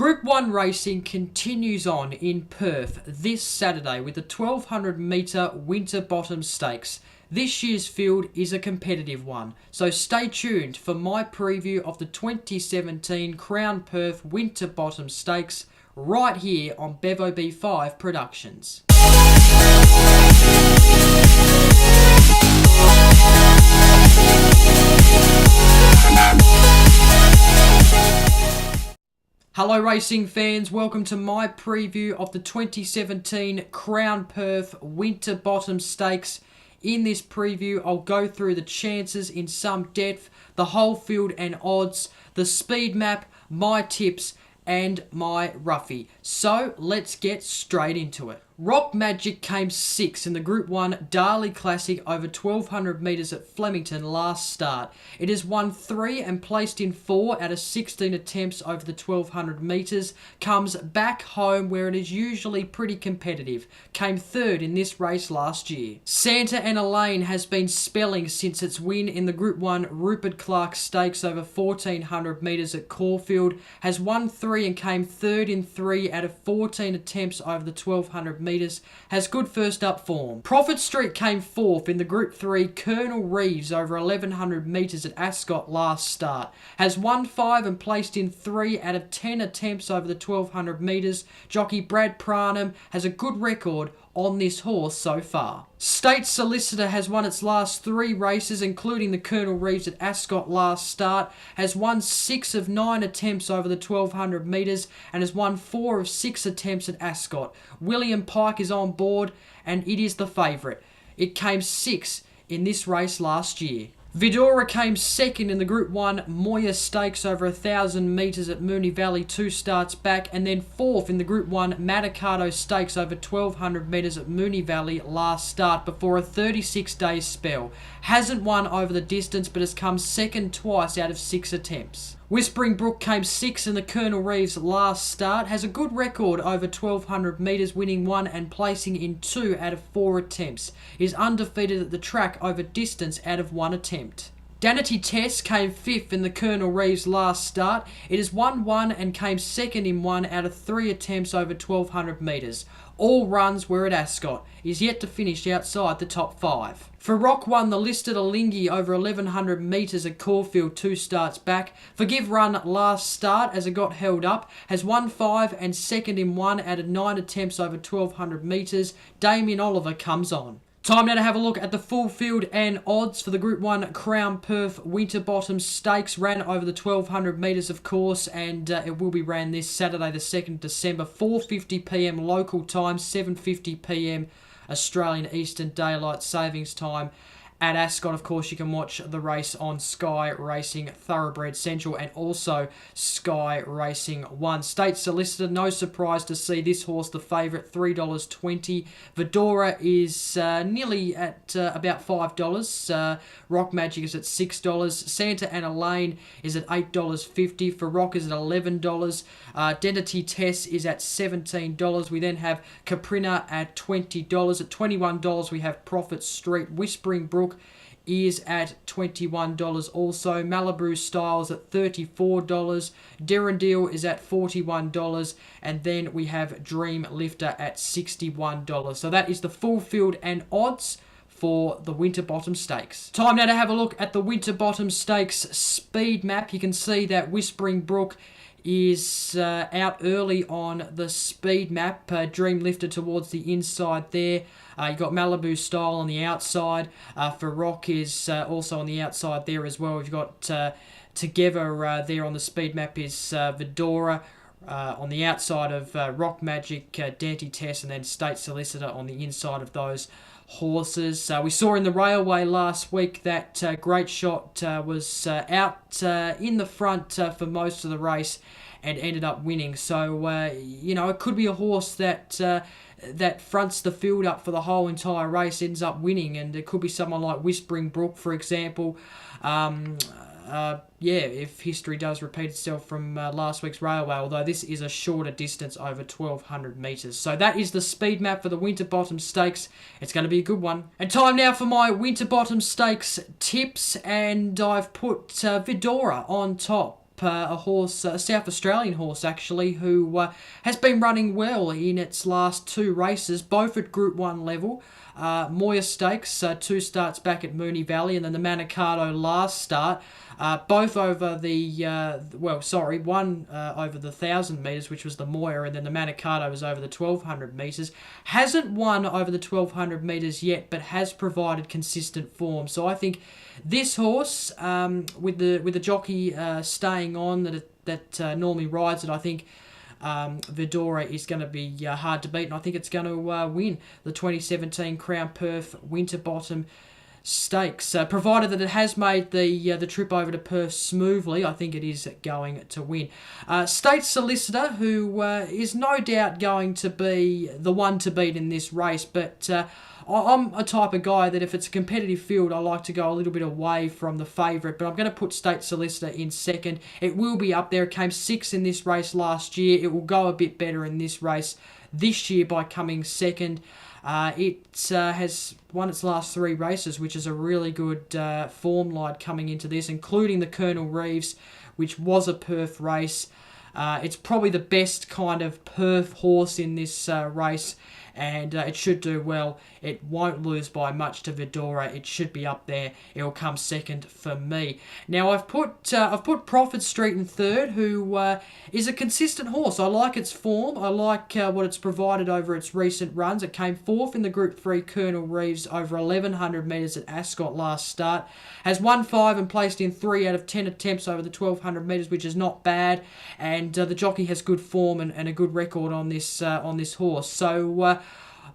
Group 1 racing continues on in Perth this Saturday with the 1200 metre Winterbottom Stakes. This year's field is a competitive one, so stay tuned for my preview of the 2017 Crown Perth Winterbottom Stakes right here on Bevo B5 Productions. Hello racing fans, welcome to my preview of the 2017 Crown Perth Winterbottom Stakes. In this preview, I'll go through the chances in some depth, the whole field and odds, the speed map, my tips, and my roughie. So let's get straight into it. Rock Magic came 6th in the Group 1 Darley Classic over 1200 metres at Flemington last start. It has won 3 and placed in 4 out of 16 attempts over the 1200 metres. Comes back home where it is usually pretty competitive. Came 3rd in this race last year. Santa and Elaine has been spelling since its win in the Group 1 Rupert Clark Stakes over 1400 metres at Caulfield. Has won 3 and came 3rd in 3 out of 14 attempts over the 1200 metres. Has good first up form. Prophet Street came 4th in the Group 3 Colonel Reeves over 1100 metres at Ascot last start. Has won 5 and placed in 3 out of 10 attempts over the 1200 metres. Jockey Brad Pranham has a good record on this horse so far. State Solicitor has won its last 3 races, including the Colonel Reeves at Ascot last start, has won 6 of 9 attempts over the 1200 metres, and has won 4 of 6 attempts at Ascot. William Pike is on board, and it is the favourite. It came 6th in this race last year. Viddora came 2nd in the Group 1 Moya Stakes over 1000 metres at Moonee Valley 2 starts back, and then 4th in the Group 1 Matakato Stakes over 1200 metres at Moonee Valley last start before a 36-day spell. Hasn't won over the distance but has come 2nd twice out of 6 attempts. Whispering Brook came 6th in the Colonel Reeves last start, has a good record over 1200 metres, winning 1 and placing in 2 out of 4 attempts. Is undefeated at the track over distance out of 1 attempt. Danity Test came 5th in the Colonel Reeves last start. It has won 1 and came 2nd in 1 out of 3 attempts over 1200 metres. All runs were at Ascot. Is yet to finish outside the top 5. For Rock 1, the listed Alinghi over 1100 metres at Caulfield 2 starts back. Forgive run last start as it got held up. Has won 5 and 2nd in 1 out of 9 attempts over 1200 metres. Damien Oliver comes on. Time now to have a look at the full field and odds for the Group 1 Crown Perth Winterbottom Stakes. Ran over the 1200 metres, of course, and it will be ran this Saturday, the 2nd December, 4:50 p.m. local time, 7:50 p.m. Australian Eastern Daylight Savings Time. At Ascot, of course, you can watch the race on Sky Racing Thoroughbred Central and also Sky Racing 1. State Solicitor, no surprise to see this horse the favourite, $3.20. Viddora is nearly at about $5. Rock Magic is at $6. Santa and Elaine is at $8.50. For Rock is at $11. Identity Test is at $17. We then have Caprina at $20. At $21 we have Prophet Street. Whispering Brook is at $21 also. Malibu Styles at $34. Derrendale is at $41. And then we have Dream Lifter at $61. So that is the full field and odds for the Winterbottom Stakes. Time now to have a look at the Winterbottom Stakes speed map. You can see that Whispering Brook is out early on the speed map. Dream Lifter towards the inside there. You got Malibu Style on the outside. For Rock is also on the outside there as well. We've got Together there on the speed map is Viddora. On the outside of Rock Magic, Dante Test, and then State Solicitor on the inside of those horses. We saw in the railway last week that Great Shot was out in the front for most of the race and ended up winning. So, it could be a horse that that fronts the field up for the whole entire race, ends up winning, and it could be someone like Whispering Brook, for example. If history does repeat itself from last week's railway, although this is a shorter distance over 1200 metres. So that is the speed map for the Winterbottom Stakes. It's going to be a good one. And time now for my Winterbottom Stakes tips, and I've put Viddora on top. a horse, a South Australian horse actually, who has been running well in its last 2 races, both at Group 1 level. Moya Stakes, 2 starts back at Moonee Valley, and then the Manikato last start, both over the, one over the 1,000 metres, which was the Moya, and then the Manikato was over the 1,200 metres. Hasn't won over the 1,200 metres yet, but has provided consistent form. So I think this horse, with the jockey staying on that normally rides it, I think Viddora is going to be hard to beat, and I think it's going to win the 2017 Crown Perth Winterbottom Stakes. Provided that it has made the trip over to Perth smoothly, I think it is going to win. State Solicitor, who is no doubt going to be the one to beat in this race, but I'm a type of guy that if it's a competitive field, I like to go a little bit away from the favourite, but I'm going to put State Solicitor in second. It will be up there. It came 6th in this race last year. It will go a bit better in this race this year by coming second. It has won its last 3 races, which is a really good form line coming into this, including the Colonel Reeves, which was a Perth race. It's probably the best kind of Perth horse in this race, and it should do well. It won't lose by much to Viddora. It should be up there. It will come second for me. Now I've put Prophet Street in third, who is a consistent horse. I like its form. I like what it's provided over its recent runs. It came 4th in the Group 3 Colonel Reeves over 1,100 metres at Ascot last start. Has won 5 and placed in 3 out of 10 attempts over the 1,200 metres, which is not bad. And the jockey has good form and a good record on this horse. So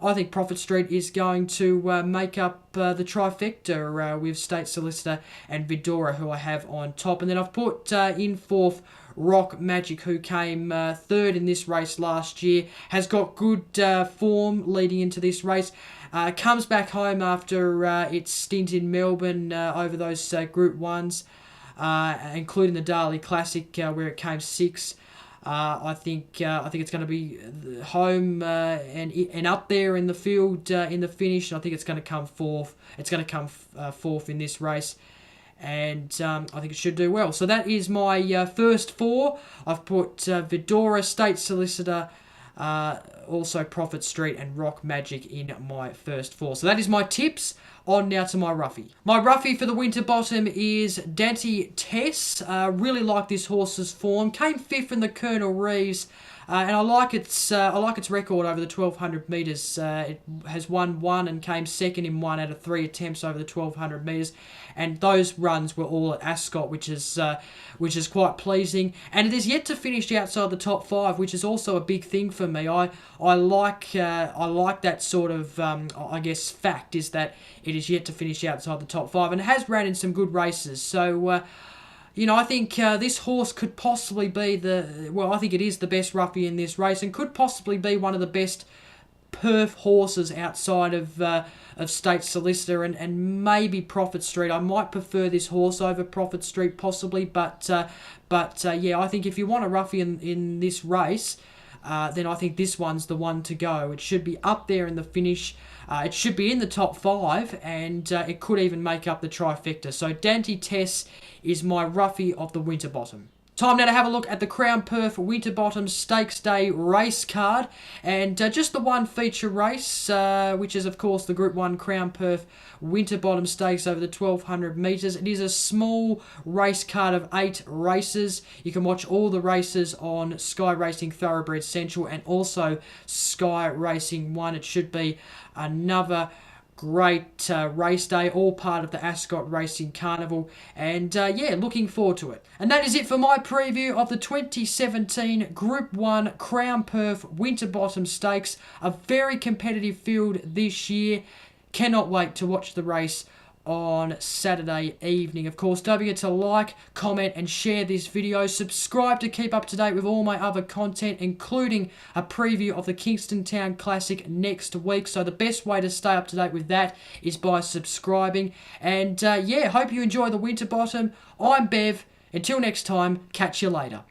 I think Prophet Street is going to make up the trifecta with State Solicitor and Viddora, who I have on top. And then I've put in 4th Rock Magic, who came 3rd in this race last year. Has got good form leading into this race. Comes back home after its stint in Melbourne over those Group 1s, including the Darley Classic, where it came 6th. I think it's going to be home and up there in the field in the finish. I think it's going to come 4th. It's going to come 4th in this race, and I think it should do well. So that is my first 4. I've put Viddora, State Solicitor, also Prophet Street and Rock Magic in my first 4. So that is my tips. On now to my roughie. My roughie for the Winterbottom is Dante Tess. Really like this horse's form. Came 5th in the Colonel Reeves, and I like its record over the 1,200 metres. It has won 1 and came second in 1 out of 3 attempts over the 1,200 metres, and those runs were all at Ascot, which is quite pleasing. And it is yet to finish outside the top 5, which is also a big thing for me. I like that sort of fact, is that it is yet to finish outside the top 5, and it has ran in some good races. So I think this horse could possibly be I think it is the best roughie in this race, and could possibly be one of the best Perth horses outside of State Solicitor and maybe Prophet Street. I might prefer this horse over Prophet Street possibly, but I think if you want a roughie in this race, then I think this one's the one to go. It should be up there in the finish. It should be in the top 5, and it could even make up the trifecta. So Dante Tess is my roughie of the Winterbottom. Time now to have a look at the Crown Perth Winterbottom Stakes Day race card, and just the one feature race, which is of course the Group 1 Crown Perth Winterbottom Stakes over the 1,200 metres. It is a small race card of 8 races. You can watch all the races on Sky Racing Thoroughbred Central and also Sky Racing 1. It should be another great race day, all part of the Ascot Racing Carnival, and looking forward to it. And that is it for my preview of the 2017 Group 1 Crown Perth Winterbottom Stakes. A very competitive field this year. Cannot wait to watch the race on Saturday evening. Of course, don't forget to like, comment and share this video. Subscribe to keep up to date with all my other content, including a preview of the Kingston Town Classic next week. So the best way to stay up to date with that is by subscribing. And hope you enjoy the Winterbottom. I'm Bev. Until next time, catch you later.